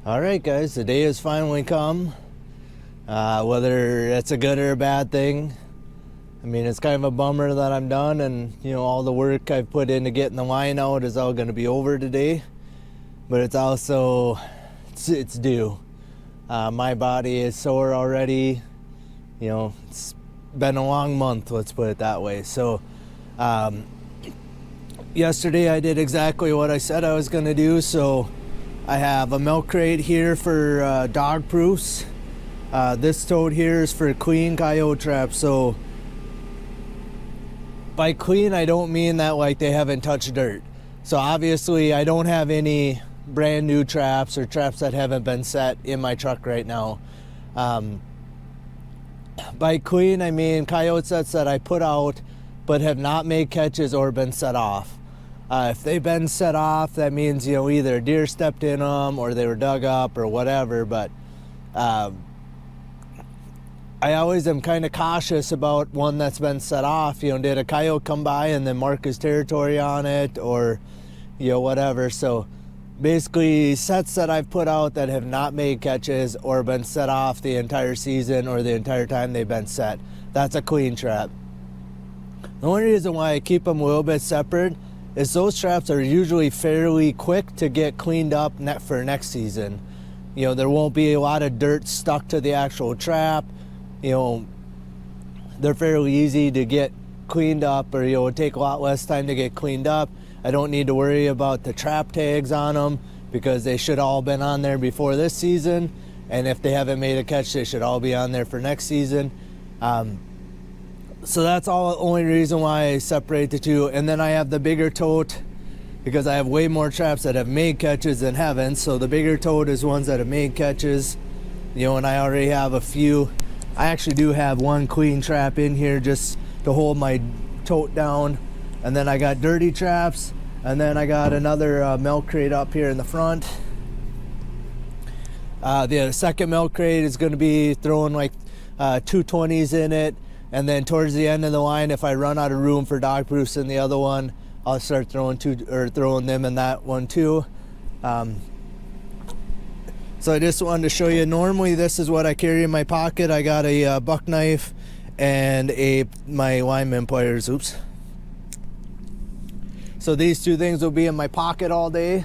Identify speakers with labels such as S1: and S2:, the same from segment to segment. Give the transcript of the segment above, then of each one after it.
S1: Alright guys, the day has finally come. Whether it's a good or a bad thing, I mean, it's kind of a bummer that I'm done, and all the work I've put into getting the line out is all going to be over today. But it's also, it's due. My body is sore already. It's been a long month, let's put it that way. So yesterday I did exactly what I said I was going to do. So I have a milk crate here for dog proofs. This tote here is for clean coyote traps. So by clean, I don't mean that like they haven't touched dirt. So obviously I don't have any brand new traps or traps that haven't been set in my truck right now. By clean, I mean coyote sets that I put out but have not made catches or been set off. If they've been set off, that means either a deer stepped in them or they were dug up or whatever. But I always am kind of cautious about one that's been set off. Did a coyote come by and then mark his territory on it, or whatever. So basically, sets that I've put out that have not made catches or been set off the entire season or the entire time they've been set, that's a clean trap. The only reason why I keep them a little bit separate is those traps are usually fairly quick to get cleaned up for next season. There won't be a lot of dirt stuck to the actual trap. They're fairly easy to get cleaned up, or it would take a lot less time to get cleaned up. I don't need to worry about the trap tags on them because they should all been on there before this season, and if they haven't made a catch, they should all be on there for next season. So that's all the only reason why I separate the two. And then I have the bigger tote because I have way more traps that have made catches than haven't. So the bigger tote is ones that have made catches, and I already have a few. I actually do have one clean trap in here just to hold my tote down. And then I got dirty traps, and then I got another milk crate up here in the front. The second milk crate is going to be throwing like 220s in it. And then towards the end of the line, if I run out of room for dog proofs in the other one, I'll start throwing them in that one too. So I just wanted to show you. Normally, this is what I carry in my pocket. I got a buck knife and my lineman pliers. Oops. So these two things will be in my pocket all day,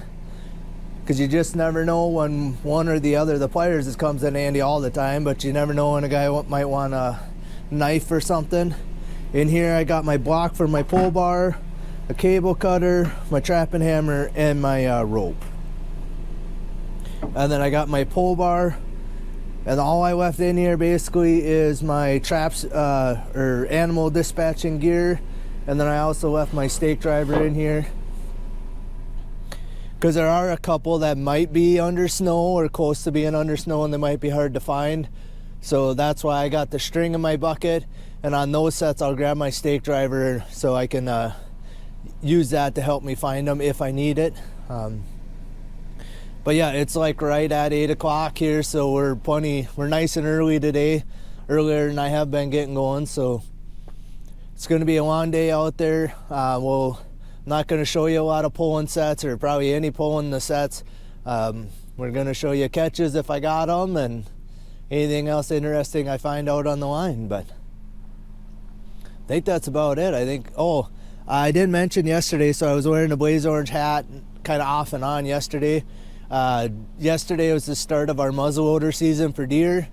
S1: because you just never know when one or the other. The pliers comes in handy all the time, but you never know when a guy might want a knife or something. In here I got my block for my pole bar, a cable cutter, my trapping hammer, and my rope. And then I got my pole bar, and all I left in here basically is my traps or animal dispatching gear. And then I also left my stake driver in here because there are a couple that might be under snow or close to being under snow, and they might be hard to find. So that's why I got the string in my bucket, and on those sets I'll grab my stake driver so I can use that to help me find them if I need it. But yeah, it's like right at 8 o'clock here, so we're nice and early today, earlier than I have been getting going. So it's going to be a long day out there. I'm not going to show you a lot of pulling sets, or probably any pulling the sets. We're going to show you catches if I got them, and anything else interesting I find out on the line. But I think that's about it. I did mention yesterday, so I was wearing a blaze orange hat kind of off and on yesterday. Yesterday was the start of our muzzleloader season for deer.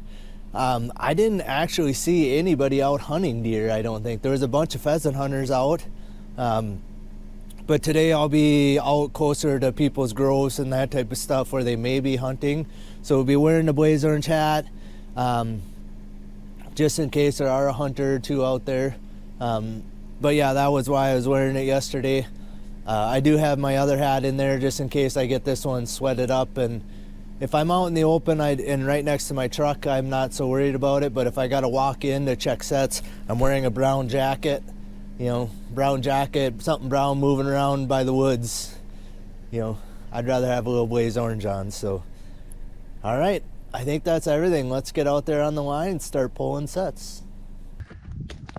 S1: I didn't actually see anybody out hunting deer, I don't think. There was a bunch of pheasant hunters out. But today I'll be out closer to people's groves and that type of stuff where they may be hunting. So we'll be wearing the blaze orange hat, just in case there are a hunter or two out there. But yeah, that was why I was wearing it yesterday. I do have my other hat in there just in case I get this one sweated up. And if I'm out in the open and right next to my truck, I'm not so worried about it. But if I got to walk in to check sets, I'm wearing a brown jacket. Brown jacket, something brown moving around by the woods. I'd rather have a little blaze orange on. So, all right, I think that's everything. Let's get out there on the line and start pulling sets.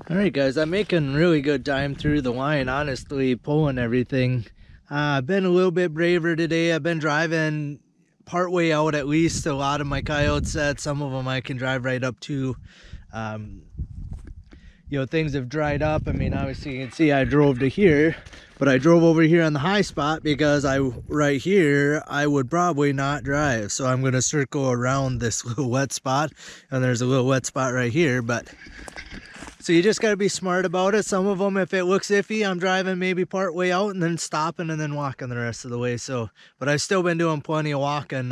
S1: All right, guys, I'm making really good time through the line, honestly, pulling everything. I've been a little bit braver today. I've been driving partway out at least a lot of my coyote sets. Some of them I can drive right up to. You know, things have dried up. I mean, obviously you can see I drove to here, but I drove over here on the high spot because right here I would probably not drive. So I'm going to circle around this little wet spot, and there's a little wet spot right here. But so you just got to be smart about it. Some of them, if it looks iffy, I'm driving maybe part way out and then stopping and then walking the rest of the way. So, but I've still been doing plenty of walking.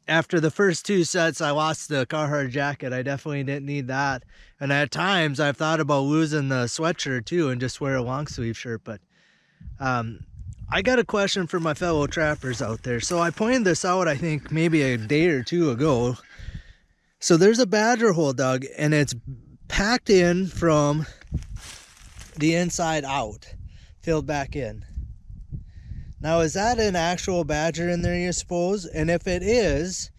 S1: After the first 2 sets, I lost the Carhartt jacket. I definitely didn't need that. And at times, I've thought about losing the sweatshirt too and just wear a long sleeve shirt. But I got a question for my fellow trappers out there. So I pointed this out, I think, maybe a day or 2 ago. So there's a badger hole dug, and it's packed in from the inside out, filled back in. Now, is that an actual badger in there, you suppose? And if it is,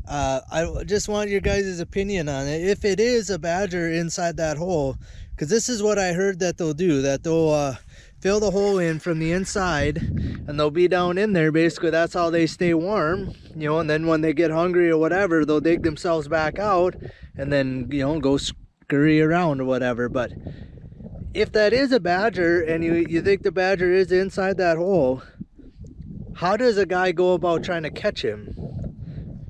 S1: I just want your guys' opinion on it. If it is a badger inside that hole, because this is what I heard that they'll do, that they'll fill the hole in from the inside, and they'll be down in there. Basically, that's how they stay warm, you know, and then when they get hungry or whatever, they'll dig themselves back out and then, you know, go scurry around or whatever. But if that is a badger and you think the badger is inside that hole, how does a guy go about trying to catch him?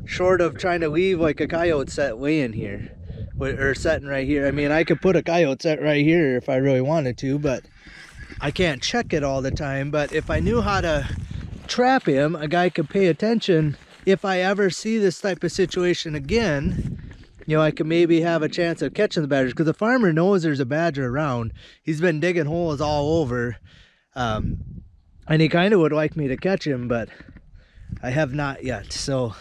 S1: Short of trying to leave like a coyote set laying here, or setting right here. I mean, I could put a coyote set right here if I really wanted to, but I can't check it all the time. But if I knew how to trap him, a guy could pay attention. If I ever see this type of situation again, you know, I could maybe have a chance of catching the badgers, because the farmer knows there's a badger around. He's been digging holes all over, and he kind of would like me to catch him, but I have not yet. So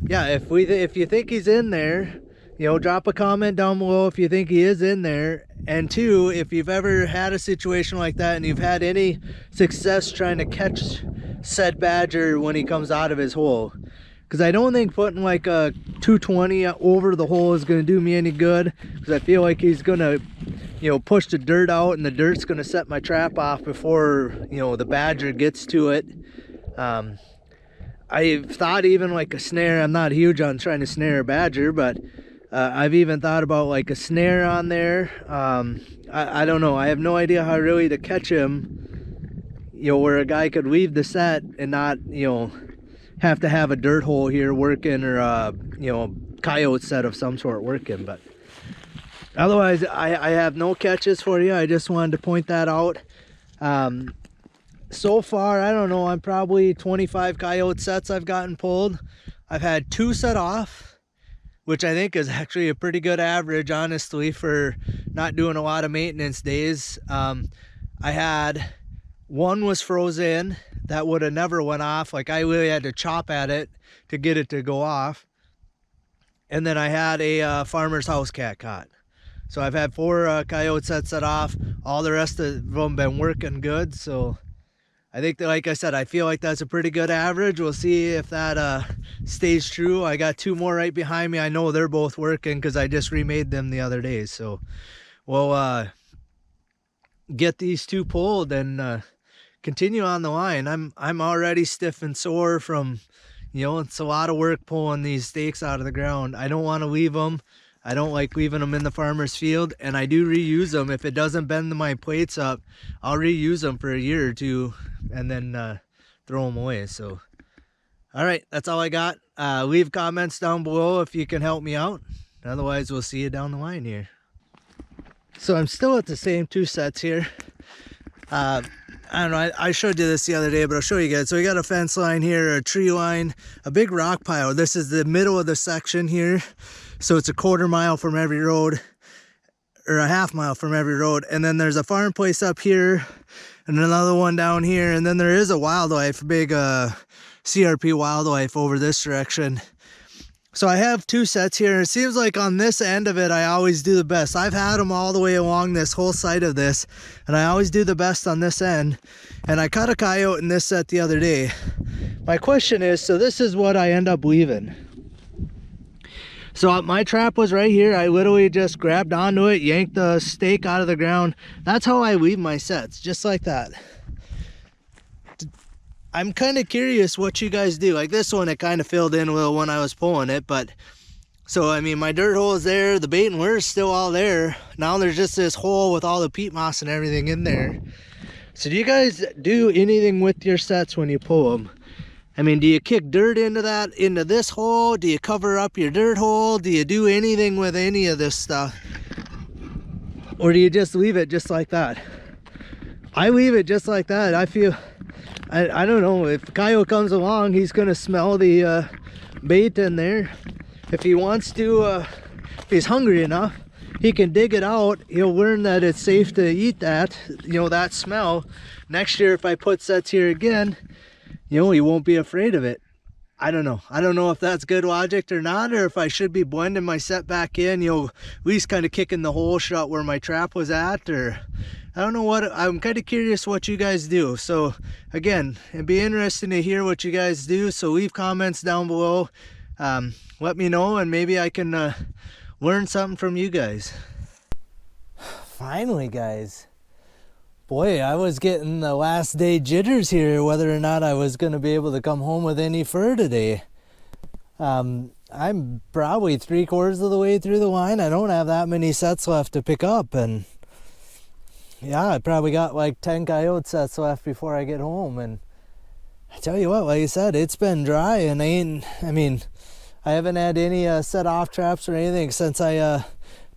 S1: yeah, if you think he's in there, you know, drop a comment down below if you think he is in there. And 2, if you've ever had a situation like that and you've had any success trying to catch said badger when he comes out of his hole. Because I don't think putting like a 220 over the hole is going to do me any good. Because I feel like he's going to, you know, push the dirt out, and the dirt's going to set my trap off before, you know, the badger gets to it. I've thought even like a snare. I'm not huge on trying to snare a badger, but I've even thought about like a snare on there. I don't know. I have no idea how really to catch him, you know, where a guy could leave the set and not, you know, have to have a dirt hole here working, or a, you know, coyote set of some sort working. But otherwise, I have no catches for you. I just wanted to point that out. So far, I don't know, I'm probably 25 coyote sets I've gotten pulled. I've had 2 set off, which I think is actually a pretty good average, honestly, for not doing a lot of maintenance days. I had 1 was frozen. That would have never went off. Like, I really had to chop at it to get it to go off. And then I had a farmer's house cat caught. So I've had 4 coyote sets set off. All the rest of them been working good. So I think that, like I said, I feel like that's a pretty good average. We'll see if that stays true. I got 2 more right behind me. I know they're both working because I just remade them the other day. So we'll get these 2 pulled and continue on the line. I'm already stiff and sore from, you know, it's a lot of work pulling these stakes out of the ground. I don't want to leave them. I don't like leaving them in the farmer's field, and I do reuse them. If it doesn't bend my plates up, I'll reuse them for a year or 2 and then throw them away. So all right, that's all I got. Leave comments down below if you can help me out. Otherwise, we'll see you down the line here. So I'm still at the same 2 sets here. I don't know, I showed you this the other day, but I'll show you guys. So we got a fence line here, a tree line, a big rock pile. This is the middle of the section here. So it's a 1/4 mile from every road, or a 1/2 mile from every road. And then there's a farm place up here and another one down here. And then there is a wildlife, big CRP wildlife over this direction. So I have two sets here, and it seems like on this end of it I always do the best. I've had them all the way along this whole side of this, and I always do the best on this end. And I caught a coyote in this set the other day. My question is, so this is what I end up weaving. So my trap was right here. I literally just grabbed onto it, yanked the stake out of the ground. That's how I weave my sets, just like that. I'm kind of curious what you guys do. Like this one, it kind of filled in a little when I was pulling it, but so I mean my dirt hole is there, the bait and lure is still all there. Now there's just this hole with all the peat moss and everything in there. So do you guys do anything with your sets when you pull them? I mean, do you kick dirt into this hole? Do you cover up your dirt hole? Do you do anything with any of this stuff? Or do you just leave it just like that? I leave it just like that. I feel, I don't know, if a coyote comes along, he's gonna smell the bait in there. If he wants to, if he's hungry enough, he can dig it out. He'll learn that it's safe to eat that, you know, that smell. Next year, if I put sets here again, you know, he won't be afraid of it. I don't know. I don't know if that's good logic or not, or if I should be blending my set back in, you know, at least kind of kicking the hole shut where my trap was at, or I don't know what. I'm kind of curious what you guys do. So again, it'd be interesting to hear what you guys do. So leave comments down below. Let me know, and maybe I can learn something from you guys. Finally, guys. Boy, I was getting the last day jitters here, whether or not I was going to be able to come home with any fur today. I'm probably 3/4 of the way through the line. I don't have that many sets left to pick up, and yeah, I probably got like 10 coyote sets left before I get home. And I tell you what, like I said, it's been dry, and I haven't had any set off traps or anything since I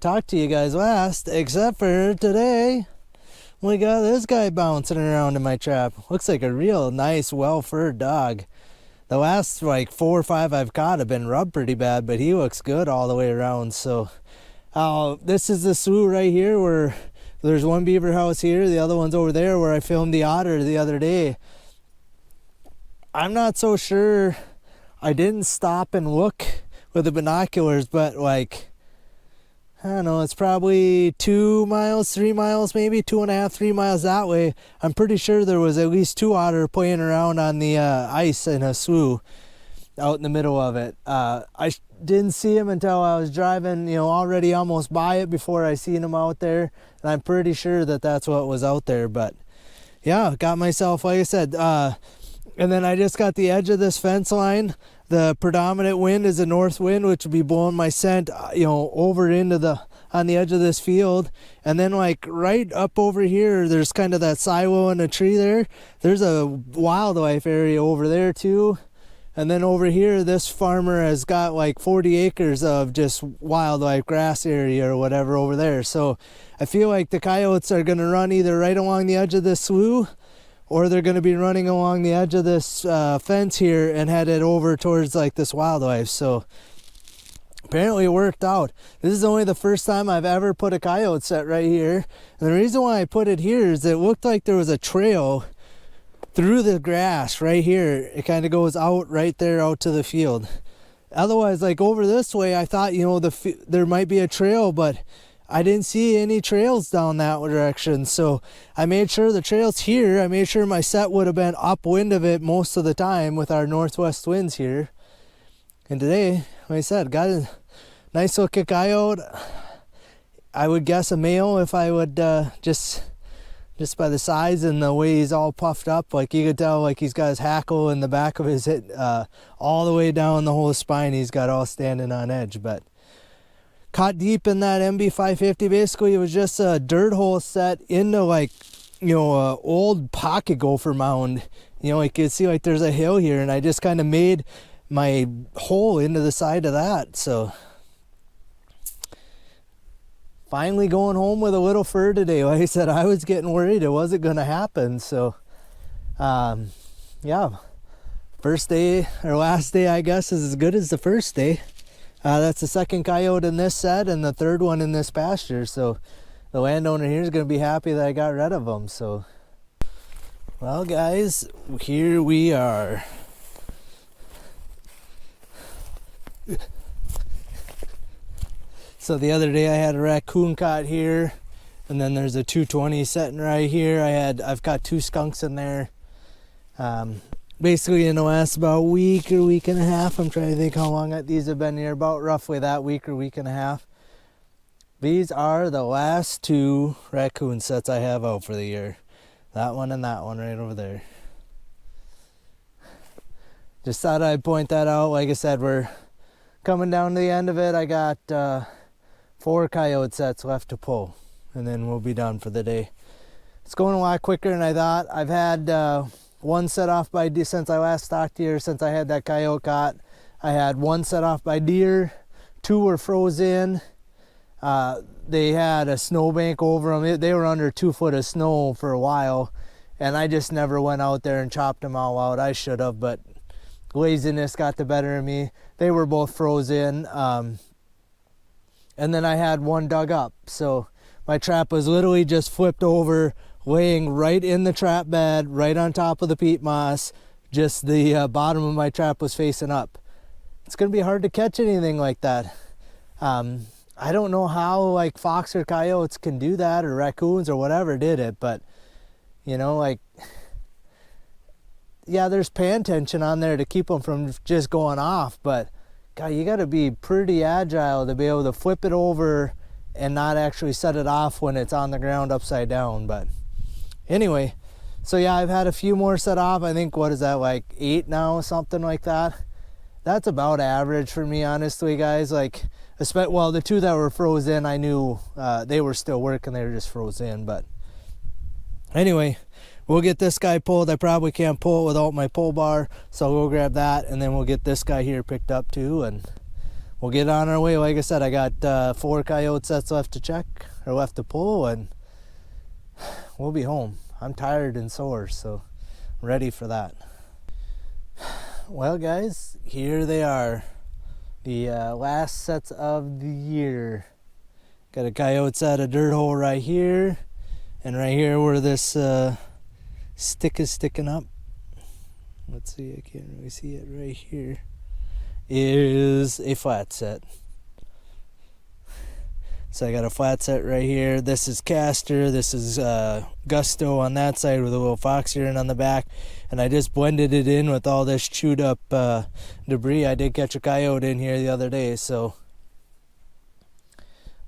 S1: talked to you guys last, except for today. We got this guy bouncing around in my trap. Looks like a real nice, well-furred dog. The last like 4 or 5 I've caught have been rubbed pretty bad, but he looks good all the way around. So this is the slough right here where there's one beaver house here, the other one's over there where I filmed the otter the other day. I'm not so sure. I didn't stop and look with the binoculars, but like, I don't know, it's probably 2 miles, 3 miles, maybe 2.5, 3 miles that way. I'm pretty sure there was at least 2 otter playing around on the ice in a slough out in the middle of it. I didn't see him until I was driving, you know, already almost by it before I seen him out there. And I'm pretty sure that that's what was out there. But yeah, got myself, like I said, and then I just got the edge of this fence line. The predominant wind is a north wind, which will be blowing my scent, you know, over into on the edge of this field. And then like right up over here, there's kind of that silo in a tree there. There's a wildlife area over there too. And then over here, this farmer has got like 40 acres of just wildlife grass area or whatever over there. So I feel like the coyotes are going to run either right along the edge of this slough, or they're going to be running along the edge of this fence here and headed over towards like this wildlife. So apparently it worked out. This is only the first time I've ever put a coyote set right here. And the reason why I put it here is it looked like there was a trail through the grass right here. It kind of goes out right there out to the field. Otherwise, like over this way, I thought, you know, there might be a trail, but I didn't see any trails down that direction. So I made sure the trail's here. I made sure my set would have been upwind of it most of the time with our northwest winds here. And today, like I said, got a nice looking coyote. I would guess a male if I would just by the size and the way he's all puffed up. Like you could tell, like he's got his hackle in the back of his head all the way down the whole spine. He's got all standing on edge. But caught deep in that MB550. Basically, it was just a dirt hole set into like, you know, a old pocket gopher mound. You know, you could see like there's a hill here, and I just kind of made my hole into the side of that. So finally going home with a little fur today. Like I said, I was getting worried it wasn't going to happen. So yeah, first day or last day, I guess, is as good as the first day. That's the second coyote in this set and the third one in this pasture. So the landowner here is going to be happy that I got rid of them. So, well, guys, here we are. So the other day I had a raccoon caught here, and then there's a 220 sitting right here. I've got 2 skunks in there. Basically in the last about week or week and a half, I'm trying to think how long these have been here, about roughly that week or week and a half. These are the last 2 raccoon sets I have out for the year. That one and that one right over there. Just thought I'd point that out. Like I said, we're coming down to the end of it. I got 4 coyote sets left to pull, and then we'll be done for the day. It's going a lot quicker than I thought. I've had 1 set off by deer since I last stalked deer, since I had that coyote caught. I had 1 set off by deer, 2 were frozen. They had a snowbank over them. They were under 2 foot of snow for a while, and I just never went out there and chopped them all out. I should have, but laziness got the better of me. They were both frozen. And then I had 1 dug up. So my trap was literally just flipped over, laying right in the trap bed, right on top of the peat moss. Just the bottom of my trap was facing up. It's going to be hard to catch anything like that. I don't know how like fox or coyotes can do that, or raccoons or whatever did it, but you know, like, yeah, there's pan tension on there to keep them from just going off, but God, you got to be pretty agile to be able to flip it over and not actually set it off when it's on the ground upside down. But anyway, so yeah, I've had a few more set off. I think, what is that, like 8 now, something like that. That's about average for me, honestly, guys. Like, well, the 2 that were frozen, I knew they were still working. They were just frozen. But anyway, we'll get this guy pulled. I probably can't pull it without my pull bar, so I'll go grab that, and then we'll get this guy here picked up too, and we'll get on our way. Like I said, I got 4 coyote sets left to check, or left to pull, and we'll be home. I'm tired and sore, so I'm ready for that. Well, guys, here they are, the last sets of the year. Got a coyote set, a dirt hole right here, and right here where this stick is sticking up. Let's see, I can't really see it. Right here is a flat set. So I got a flat set right here. This is Castor. This is Gusto on that side with a little fox earring on the back. And I just blended it in with all this chewed up debris. I did catch a coyote in here the other day. So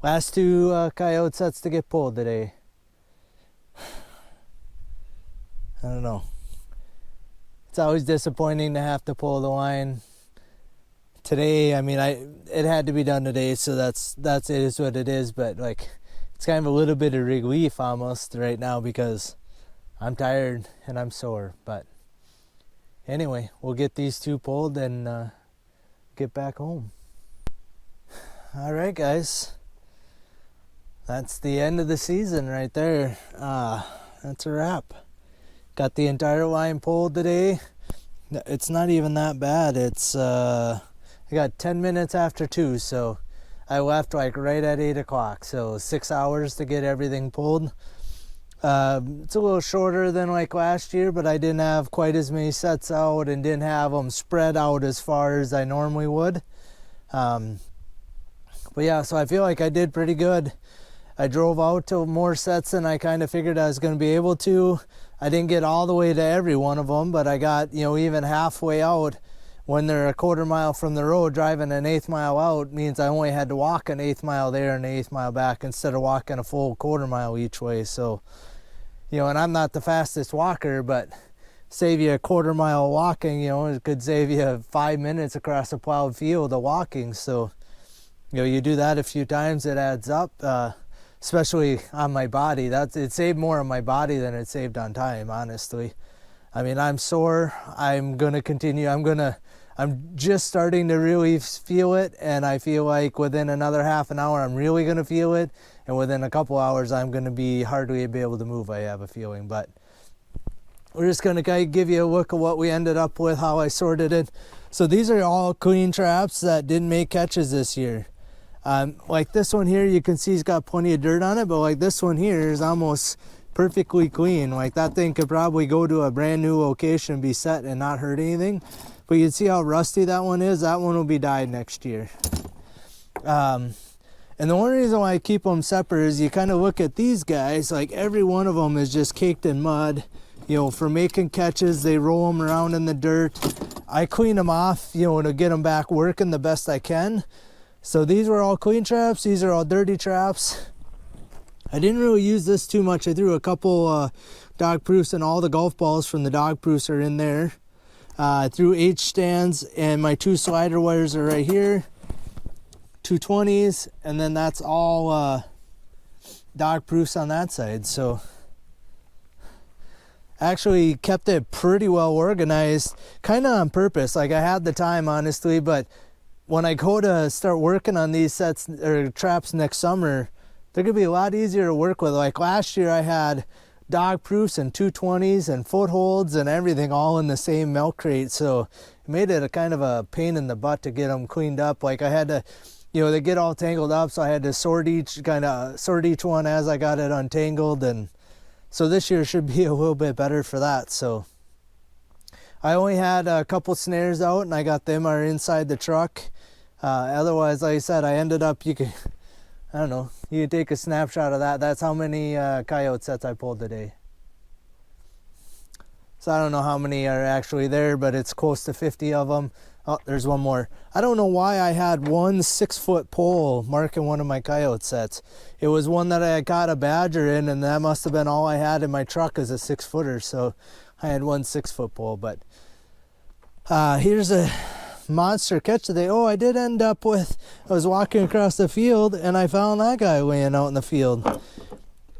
S1: last 2 coyote sets to get pulled today. I don't know. It's always disappointing to have to pull the line today. I mean, it had to be done today, so that's it is what it is. But like, it's kind of a little bit of relief almost right now because I'm tired and I'm sore. But anyway, we'll get these 2 pulled and get back home. All right, guys. That's the end of the season right there. That's a wrap. Got the entire line pulled today. It's not even that bad. It's I got 10 minutes after 2, so I left like right at 8 o'clock. So 6 hours to get everything pulled. It's a little shorter than like last year, but I didn't have quite as many sets out and didn't have them spread out as far as I normally would. But yeah, so I feel like I did pretty good. I drove out to more sets than I kind of figured I was going to be able to. I didn't get all the way to every one of them, but I got, you know, even halfway out. When they're a quarter mile from the road, driving an 1/8 mile out means I only had to walk an 1/8 mile there and an 1/8 mile back instead of walking a full quarter mile each way. So, you know, and I'm not the fastest walker, but save you a quarter mile walking, you know, it could save you 5 minutes across a plowed field of walking. So, you know, you do that a few times, it adds up. Especially on my body. It saved more on my body than it saved on time, honestly. I mean, I'm sore. I'm gonna continue. I'm just starting to really feel it, and I feel like within another half an hour I'm really gonna feel it, and within a couple hours I'm gonna be hardly be able to move, I have a feeling. But we're just gonna give you a look at what we ended up with, how I sorted it. So these are all clean traps that didn't make catches this year. Like this one here, you can see he's got plenty of dirt on it, but like this one here is almost perfectly clean. Like that thing could probably go to a brand new location, be set and not hurt anything. But you can see how rusty that one is. That one will be dyed next year. And And the only reason why I keep them separate is you kind of look at these guys, like every one of them is just caked in mud. You know, for making catches, they roll them around in the dirt. I clean them off, you know, to get them back working the best I can. So these were all clean traps. These are all dirty traps. I didn't really use this too much. I threw a couple dog proofs, and all the golf balls from the dog proofs are in there. I threw H stands, and my 2 slider wires are right here. 220s, and then that's all dog proofs on that side. So actually kept it pretty well organized, kind of on purpose. Like I had the time, honestly, but when I go to start working on these sets or traps next summer, they're gonna be a lot easier to work with. Like last year I had dog proofs and 220s and footholds and everything all in the same milk crate, so it made it a kind of a pain in the butt to get them cleaned up. Like I had to, you know, they get all tangled up, so I had to sort each one as I got it untangled. And so this year should be a little bit better for that. So I only had a couple snares out, and I got them are inside the truck. Otherwise, like I said, I ended up, I don't know, you can take a snapshot of that. That's how many coyote sets I pulled today. So I don't know how many are actually there, but it's close to 50 of them. Oh, there's one more. I don't know why I had one 6-foot pole marking one of my coyote sets. It was one that I got a badger in, and that must have been all I had in my truck as a 6-footer. So I had one 6-foot pole. But here's a monster catch today. Oh, I did end up with, I was walking across the field, and I found that guy laying out in the field.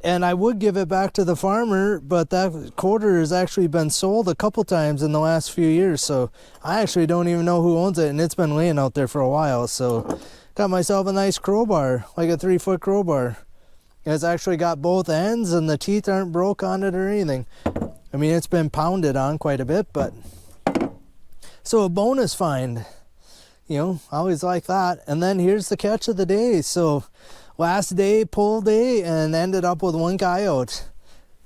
S1: And I would give it back to the farmer, but that quarter has actually been sold a couple times in the last few years, so I actually don't even know who owns it, and it's been laying out there for a while. So got myself a nice crowbar, like a 3-foot crowbar. It's actually got both ends, and the teeth aren't broke on it or anything. I mean, it's been pounded on quite a bit, but so a bonus find, you know, I always like that. And then here's the catch of the day. So last day, pull day, and ended up with one coyote.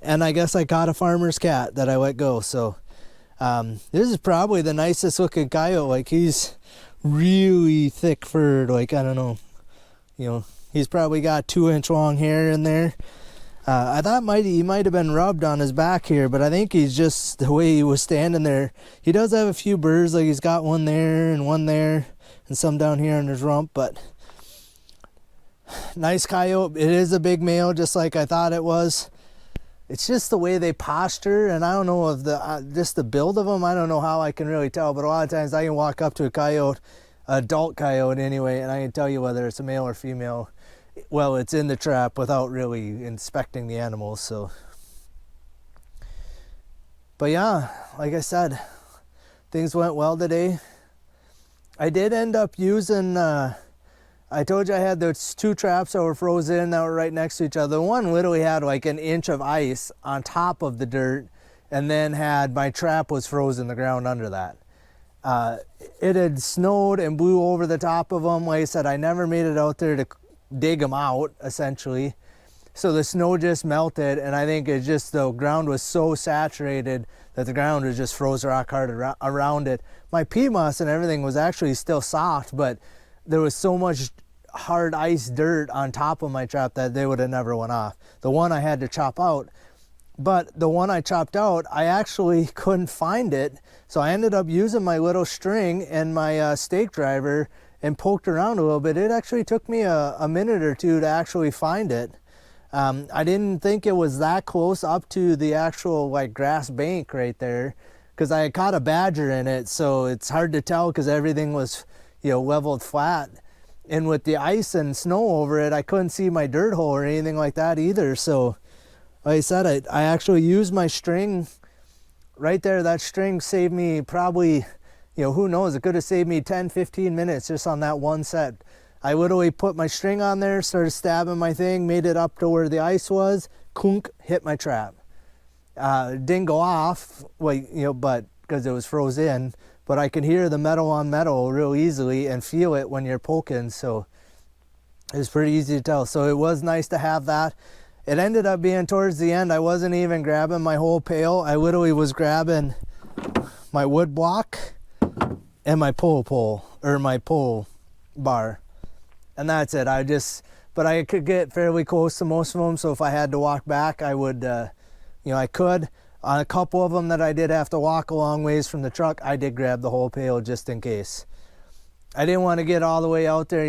S1: And I guess I caught a farmer's cat that I let go. So this is probably the nicest looking coyote. Like, he's really thick furred. Like, I don't know, you know, he's probably got 2-inch long hair in there. I thought he might have been rubbed on his back here, but I think he's just the way he was standing there. He does have a few burrs, like he's got one there and some down here on his rump, but nice coyote. It is a big male, just like I thought it was. It's just the way they posture, and I don't know if just the build of them, I don't know how I can really tell, but a lot of times I can walk up to a coyote, adult coyote anyway, and I can tell you whether it's a male or female. Well, it's in the trap without really inspecting the animals. So, but yeah, like I said, things went well today. I did end up using, I told you I had those 2 traps that were frozen that were right next to each other. One literally had like an inch of ice on top of the dirt, and then my trap was frozen the ground under that. It had snowed and blew over the top of them. Like I said, I never made it out there to dig them out, essentially. So the snow just melted, and I think it just, the ground was so saturated that the ground was just froze rock hard around it. My pea moss and everything was actually still soft, but there was so much hard ice dirt on top of my trap that they would have never went off. The one I had to chop out, but the one I chopped out, I actually couldn't find it, so I ended up using my little string and my stake driver and poked around a little bit. It actually took me a minute or two to actually find it. I didn't think it was that close up to the actual like grass bank right there, because I had caught a badger in it, so it's hard to tell because everything was, you know, leveled flat. And with the ice and snow over it, I couldn't see my dirt hole or anything like that either. So like I said, I actually used my string right there. That string saved me probably, you know, who knows, it could have saved me 10-15 minutes just on that one set. I literally put my string on there, started stabbing my thing, made it up to where the ice was, kunk, hit my trap. Didn't go off, like, you know, but because it was frozen, but I can hear the metal on metal real easily and feel it when you're poking, so it was pretty easy to tell. So it was nice to have that. It ended up being towards the end, I wasn't even grabbing my whole pail. I literally was grabbing my wood block and my pole or my pole bar, and that's it. I just but I could get fairly close to most of them. So if I had to walk back, I would, I could. On a couple of them that I did have to walk a long ways from the truck, I did grab the whole pail just in case. I didn't want to get all the way out there,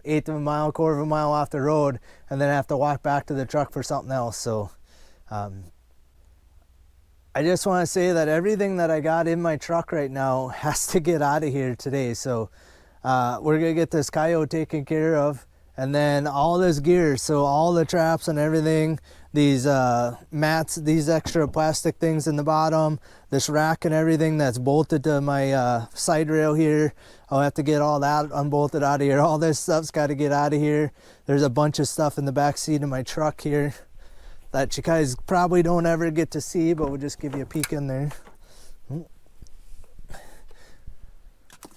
S1: eighth of a mile, quarter of a mile off the road, and then have to walk back to the truck for something else. So I just want to say that everything that I got in my truck right now has to get out of here today. So we're going to get this coyote taken care of, and then all this gear, so all the traps and everything, these mats, these extra plastic things in the bottom, this rack and everything that's bolted to my side rail here, I'll have to get all that unbolted out of here. All this stuff's got to get out of here. There's a bunch of stuff in the back seat of my truck here that you guys probably don't ever get to see, but we'll just give you a peek in there.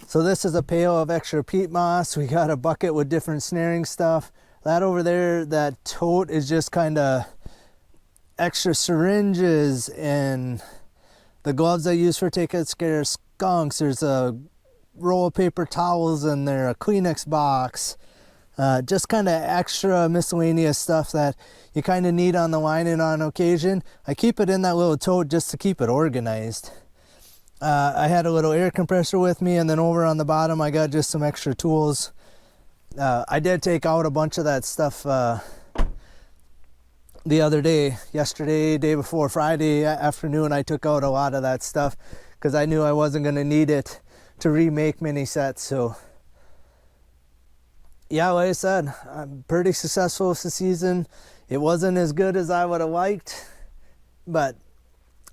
S1: So this is a pail of extra peat moss. We got a bucket with different snaring stuff. That over there, that tote is just kind of extra syringes and the gloves I use for taking care of skunks. There's a roll of paper towels in there, a Kleenex box, just kind of extra miscellaneous stuff that you kind of need on the line and on occasion. I keep it in that little tote just to keep it organized. I had a little air compressor with me, and then over on the bottom I got just some extra tools. I did take out a bunch of that stuff the other day, yesterday, day before, Friday afternoon. I took out a lot of that stuff because I knew I wasn't going to need it to remake mini sets. So yeah, like I said, I'm pretty successful with the season. It wasn't as good as I would have liked, but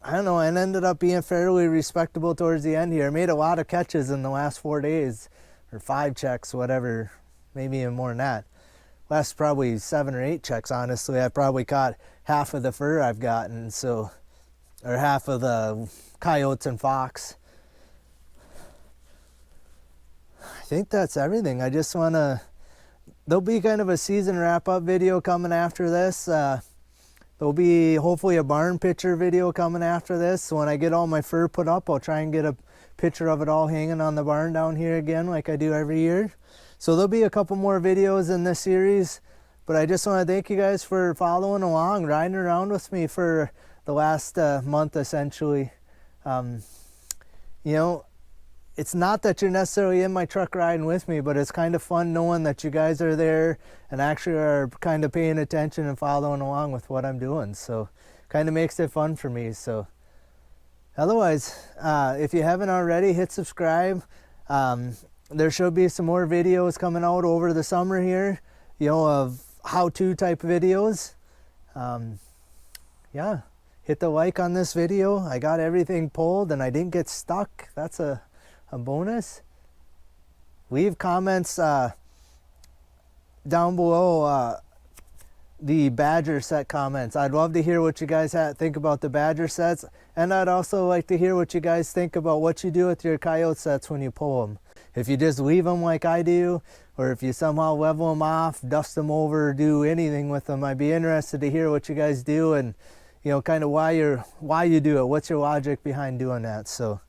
S1: I don't know, it ended up being fairly respectable towards the end here. I made a lot of catches in the last 4 days, or 5 checks, whatever, maybe even more than that. Last probably 7 or 8 checks, honestly. I probably caught half of the fur I've gotten, so, or half of the coyotes and fox. I think that's everything. I just want to, there'll be kind of a season wrap-up video coming after this. There'll be hopefully a barn picture video coming after this. So when I get all my fur put up, I'll try and get a picture of it all hanging on the barn down here again like I do every year. So there'll be a couple more videos in this series, but I just want to thank you guys for following along, riding around with me for the last month essentially. It's not that you're necessarily in my truck riding with me, but it's kind of fun knowing that you guys are there and actually are kind of paying attention and following along with what I'm doing. So kind of makes it fun for me. So otherwise, if you haven't already, hit subscribe. There should be some more videos coming out over the summer here, of how-to type videos. Yeah, hit the like on this video. I got everything pulled and I didn't get stuck. That's a bonus. Leave comments down below the Badger set comments. I'd love to hear what you guys think about the Badger sets, and I'd also like to hear what you guys think about what you do with your coyote sets when you pull them. If you just leave them like I do, or if you somehow level them off, dust them over, do anything with them, I'd be interested to hear what you guys do and kind of why you do it. What's your logic behind doing that? So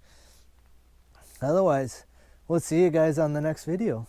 S1: otherwise, we'll see you guys on the next video.